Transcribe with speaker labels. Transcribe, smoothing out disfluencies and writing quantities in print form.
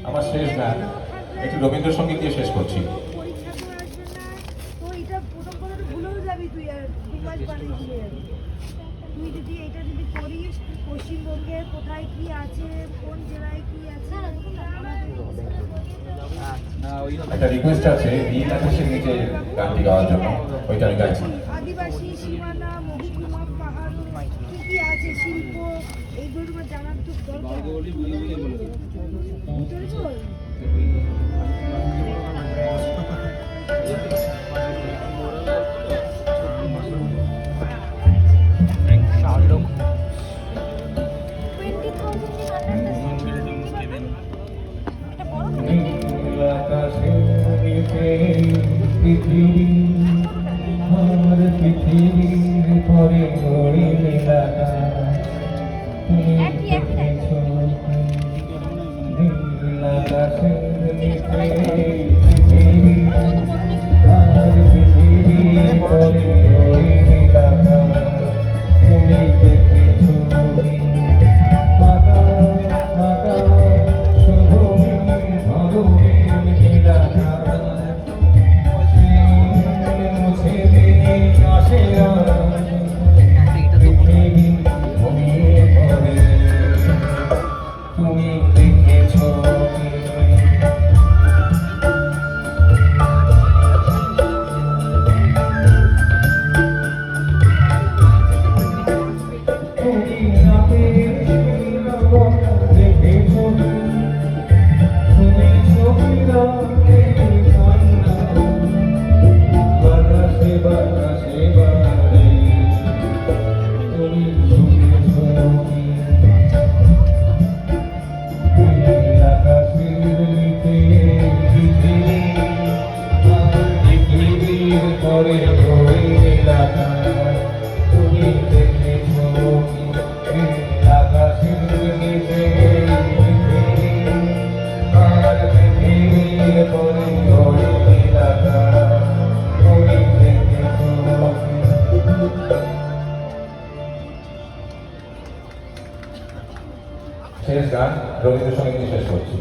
Speaker 1: আমার শেষ গান একটু রবীন্দ্রসঙ্গীত দিয়ে শেষ করছি।
Speaker 2: পরীক্ষা তো আসবে না, তো এটা প্রথম কথাটা ভুলেও যাবি তুই, আর দু মাস বাদে ভুলে যাবি। তুই যদি এটা যদি করিস, পশ্চিমবঙ্গের কোথায় কি আছে, কোন জেলায় কি আছে,
Speaker 1: একটা রিকোয়েস্ট আছে নীল আকাশের নিচে গানটি গাওয়ার জন্য, ওইটা আমি গাইছি।
Speaker 2: আদিবাসী সীমানা, মহকুমা, পাহাড় কি কি আছে, শিল্প, এইগুলো জানার তো দরকার। উত্তরে চল।
Speaker 3: পৃথিবীর পরে
Speaker 1: শেষ গান রবীন্দ্রসঙ্গীত দিয়ে শেষ করছি।